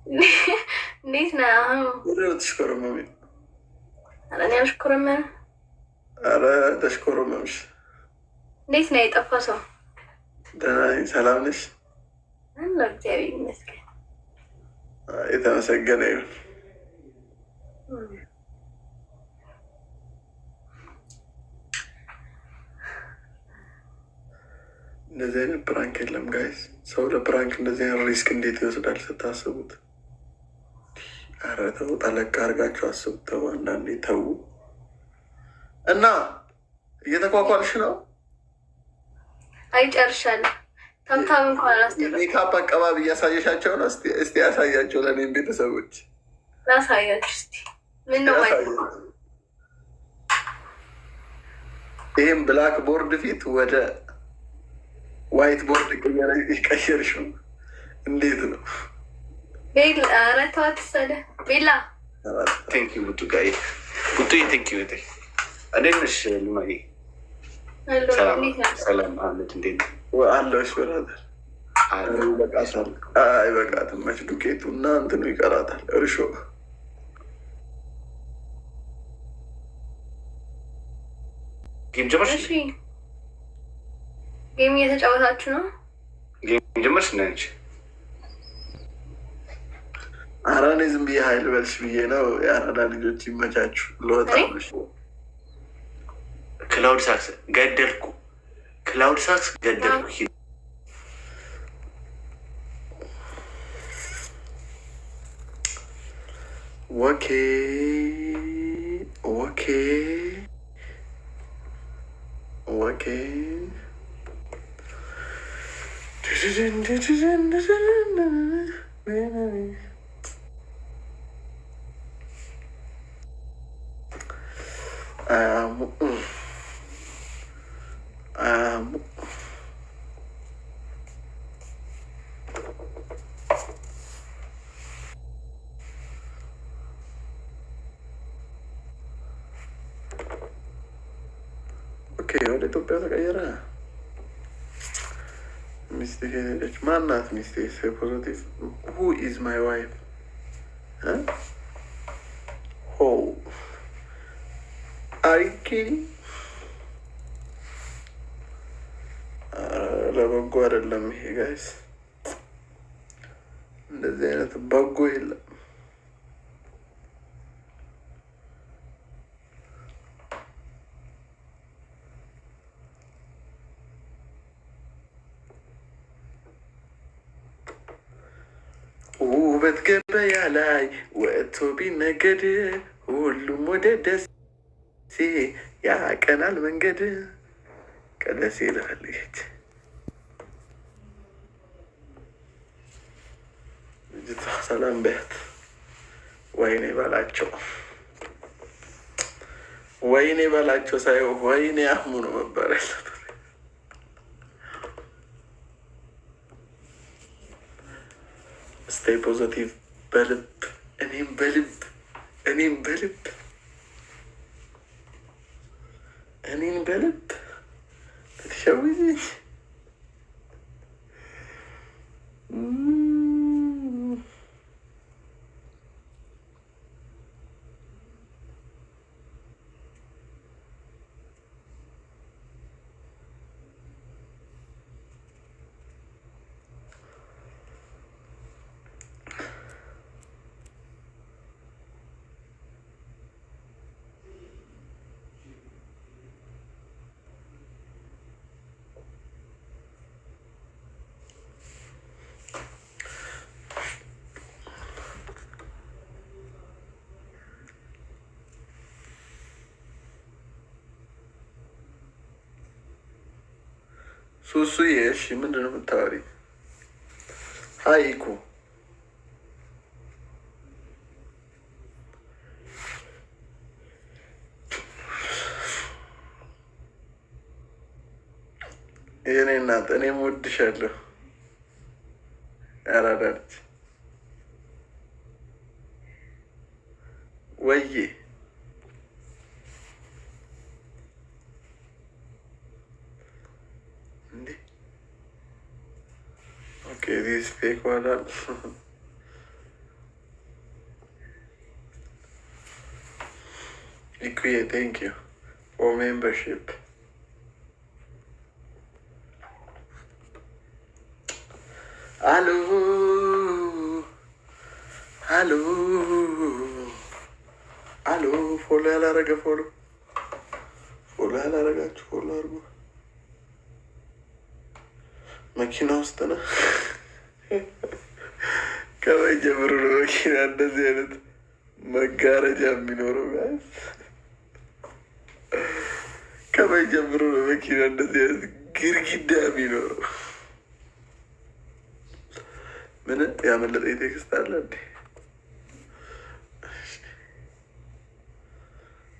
እንዴት ነህ? ትሽኮረመሚ? ኧረ እኔ አልሽኮረመምም። ኧረ ተሽኮረመምሽ። እንዴት ነህ? የጠፋ ሰው። ደህና ነኝ። ሰላም ነሽ? አለሁ እግዚአብሔር ይመስገን። የተመሰገነ ይሁን። እንደዚህ አይነት ፕራንክ የለም ጋይስ። ሰው ለፕራንክ እንደዚህ አይነት ሪስክ እንዴት ይወስዳል ስታስቡት? ኧረ ተው፣ ጠለቅ አድርጋችሁ አስቡት። ተው አንዳንዴ ተው። እና እየተኳኳልሽ ነው? አይ ጨርሻለሁ። ታምታም እንኳን አላስደረኩም። ሜካፕ አቀባቢ እያሳየሻቸው ነው? እስቲ ያሳያቸው ለእኔም ቤተሰቦች ላሳያችሁ እስቲ። ምን ነው ይህም ብላክ ቦርድ ፊት ወደ ዋይት ቦርድ ቀየርሽው? እንዴት ነው? ቤላ ኧረ ተዋት ሰደ ቤላ ቴንኪ ቡቱ ጋይ ቡቱ ቴንኪ ቴ እንዴት ነሽ? ልማዬ ሰላም አህመድ እንዴት ነው አለሽ? ብራዘር አይበቃትም መች ዱቄቱ እና እንትኑ ይቀራታል። እርሾ ጌም ጀመርሽ? ጌም እየተጫወታችሁ ነው? ጌም ጀመርሽ? ነች ኧረ እኔ ዝም ብዬ ሀይል በልሽ ብዬ ነው። የአራዳ ልጆች ይመቻችሁ። ለወጣሽ ክላውድ ሳክስ ገደልኩ። ክላውድ ሳክስ ገደልኩ። ወኬ ወኬ ወኬ ወደ ኢትዮጵያ ተቀየረ። ሚስቴ ሄደች። ማናት ሚስቴ? ፖዘቲቭ ሁ ኢዝ ማይ ዋይፍ ሆ አሪኪ ለበጎ አይደለም ይሄ ጋይስ። እንደዚህ አይነት በጎ የለም። ውበት ገበያ ላይ ወጥቶ ቢነገድ ሁሉም ወደ ደሴ ያቀናል መንገድ። ከደሴ ለፈልገች ልጅቷ ሰላም በያት። ወይኔ በላቸው፣ ወይኔ በላቸው ሳይሆን ወይኔ አህሙ ነው መባል ያለበት። ስቴይ ፖዘቲቭ በልብ እኔም በልብ እኔም በልብ እኔም በልብ ተሸውዬ ሱሱ እሺ፣ ምንድን ነው የምታወሪ? ሀይኩ የኔ እናት እኔም ወድሻለሁ። ያራዳች ወዬ Okay, this fake one. ኢኩዬ ቴንክ ዩ ፎር ሜምበርሺፕ። አሎ አሎ አሎ። ፎሎ ያላረገ ፎሎ ያላረጋችሁ ፎሎ አድርጉ። መኪና ውስጥ ነው። ከላይ ጀምሮ ነው መኪና እንደዚህ አይነት መጋረጃ የሚኖረው። ጋይስ ከላይ ጀምሮ ነው መኪና እንደዚህ አይነት ግድግዳ የሚኖረው። ምን ያመለጠ ቴክስት አለ እንዴ?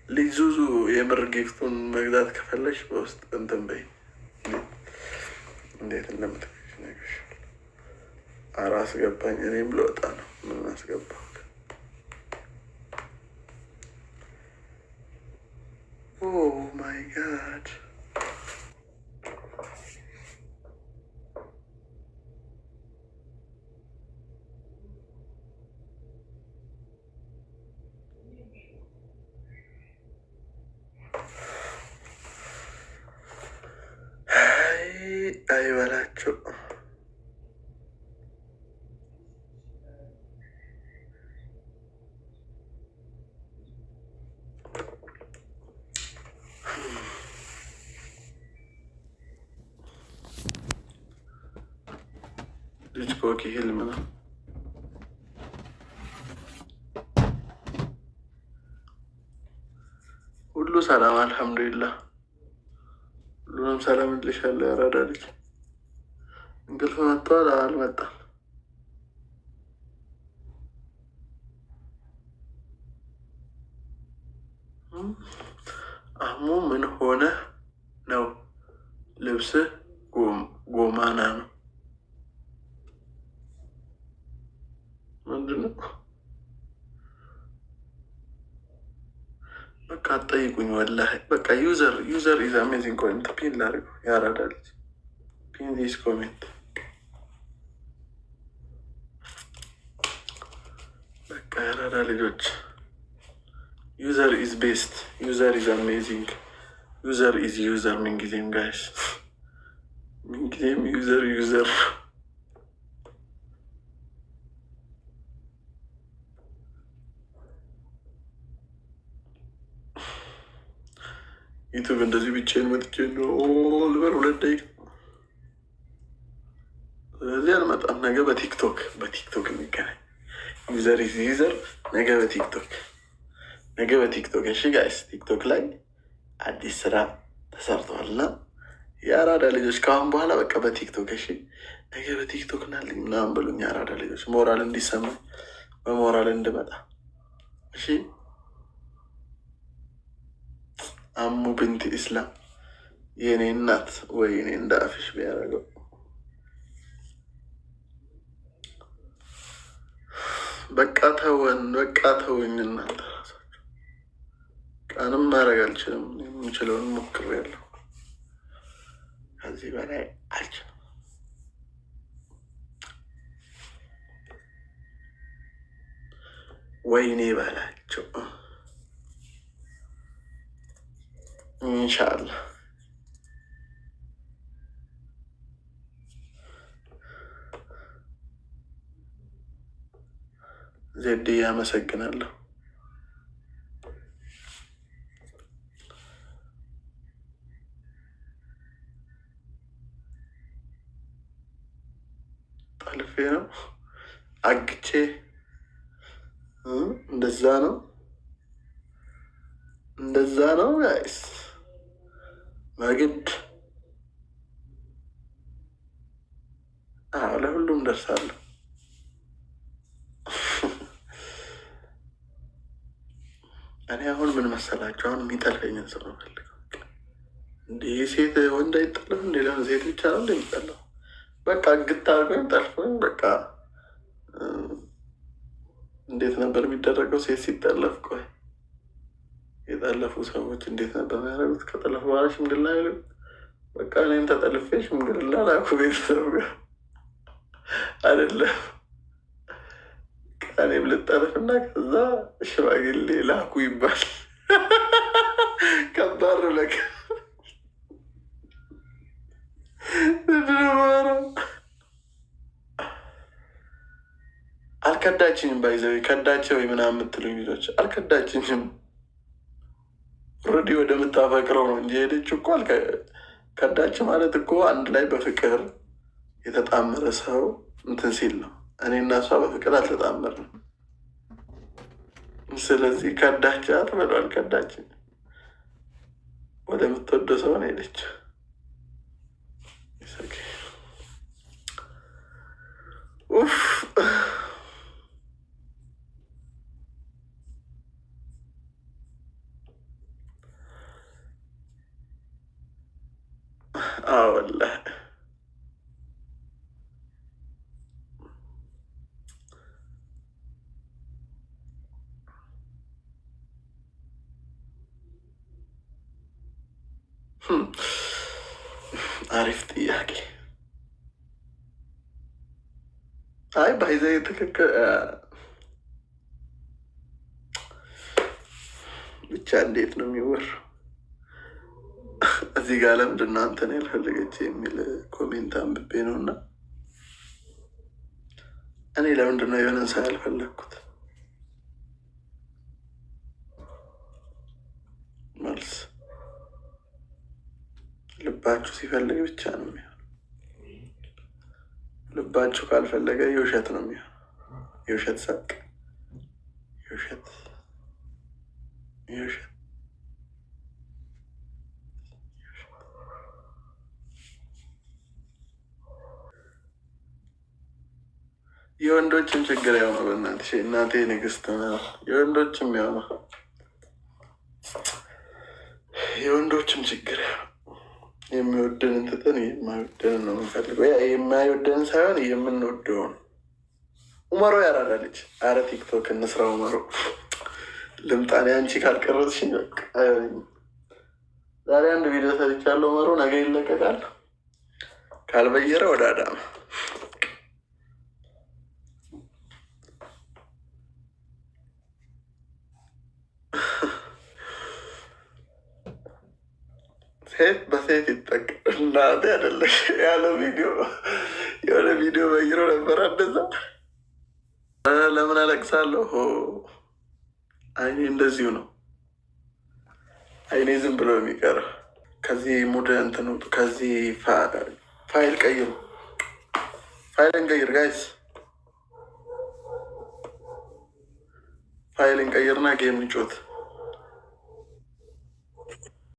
ሊዙዙ የምር ጊፍቱን መግዛት ከፈለሽ በውስጥ እንትን በይ። እንዴት እንደምትገሽ ነገሽ አራ አስገባኝ። እኔም ልወጣ ነው። ምን አስገባሁት? ኦ ማይ ጋድ። አይበላቸው። ልጅ ኮኪ ህልም ነው። ሁሉ ሰላም አልሐምዱሊላህ። ሁሉንም ሰላም ልሻለሁ። ያራዳ ልጅ እንቅልፍ መጥቷል? አልመጣም። አህሙ ምን ሆነ ነው? ልብስህ ጎማና ነው። ምንድን ነው? በቃ አትጠይቁኝ ወላሂ። በቃ ዩዘር ኢዝ አሜዚንግ ኮሜንት ፒን ላድርገው። ያራዳ ልጅ ፒን ዚስ ኮሜንት። በቃ ያራዳ ልጆች ዩዘር ኢዝ ቤስት፣ ዩዘር ኢዝ አሜዚንግ፣ ዩዘር ኢዝ ዩዘር። ምንጊዜም ጋይስ ምንጊዜም ዩዘር ዩቱብ እንደዚህ ብቻዬን መጥቼ ነው ልበር 2 ደቂቃ። ስለዚህ አልመጣም። ነገ በቲክቶክ የሚገናኝ ዩዘር ኢዝ ዩዘር። ነገ በቲክቶክ እሺ ጋይስ፣ ቲክቶክ ላይ አዲስ ስራ ተሰርተዋል እና የአራዳ ልጆች ከአሁን በኋላ በቃ በቲክቶክ እሺ፣ ነገ በቲክቶክ ናልኝ ምናምን ብሉኝ። የአራዳ ልጆች ሞራል እንዲሰማኝ በሞራል እንድመጣ እሺ። አሙ ብንት ኢስላም የኔ እናት ወይ እኔ እንዳፍሽ ቢያደርገው። በቃ ተውኝ እናንተ ራሳችሁ። ቃንም ማድረግ አልችልም። የምችለውን ሞክሬያለሁ። ከዚህ በላይ አልችልም። ወይኔ በላቸው። ኢንሻአላህ ዜድ ያመሰግናለሁ። ጠልፌ ነው አግቼ እንደዛ ነው ጋይስ። በግድ ለሁሉም ደርሳለሁ። እኔ አሁን ምን መሰላቸው? አሁን የሚጠልፈኝን ሰው ነው ፈልገው። እንዲህ ሴት ወንድ አይጠልም እንዲ ለምን ሴት ብቻ ነው እንደሚጠላው? በቃ ግታ አርጎኝ ጠልፎኝ በቃ እንዴት ነበር የሚደረገው? ሴት ሲጠለፍ ቆይ የጠለፉ ሰዎች እንዴት ነበር የሚያደርጉት? ከጠለፉ በኋላ ሽምግልና ይሉ። በቃ እኔም ተጠልፌ ሽምግልና ላኩ ቤተሰብ ጋር አይደለም። እኔም ልጠልፍና ከዛ ሽማግሌ ላኩ ይባል ከባድ ነው ለካ አልከዳችኝም። ባይዘዊ ከዳቸው ወይ ምናምን የምትሉኝ ልጆች አልከዳችኝም። ኦልሬዲ ወደምታፈቅረው ነው እንጂ ሄደች እኮ ከዳች ማለት እኮ አንድ ላይ በፍቅር የተጣመረ ሰው እንትን ሲል ነው። እኔ እና እሷ በፍቅር አልተጣመርንም። ስለዚህ ከዳቻት በሉ አልከዳችኝ። ወደምትወደው ሰው ነው ሄደች። ኡፍ ወላሂ አሪፍ ጥያቄ። አይ ባይዘ ትክክል ብቻ እንዴት ነው የሚወራው? እዚህ ጋር ለምንድን ነው አንተን ያልፈለገች የሚል ኮሜንት አንብቤ ነው። እና እኔ ለምንድን ነው የሆነን ሰው ያልፈለግኩት? መልስ ልባችሁ ሲፈልግ ብቻ ነው የሚሆነው። ልባችሁ ካልፈለገ የውሸት ነው የሚሆነው። የውሸት ሳቅ፣ የውሸት የወንዶችም ችግር ያው ነው። በእናትሽ እናቴ ንግስት ነው። የወንዶችም ያው ነው። የወንዶችም ችግር ያው የሚወደንን ትተን የማይወደንን ነው የምንፈልገው። የማይወደንን ሳይሆን የምንወደውን። ኡመሮ ያራዳ ልጅ። አረ ቲክቶክ እንስራ ኡመሮ። ልምጣኔ አንቺ ካልቀረጽሽኝ በቃ አይሆንም። ዛሬ አንድ ቪዲዮ ሰርቻለሁ። ኡመሮ ነገ ይለቀቃል። ካልበየረ ወደ አዳማ ሴት በሴት ይጠቅ እናቴ አይደለሽ ያለ ቪዲዮ የሆነ ቪዲዮ በይሮ ነበር። እንደዛ ለምን አለቅሳለሁ? አይኔ እንደዚሁ ነው። አይኔ ዝም ብሎ የሚቀረው ከዚህ ሙድ እንትን ውጡ። ከዚህ ፋይል ቀይሩ። ፋይልን ቀይር ጋይስ። ፋይልን ቀይርና ጌም እንጮት።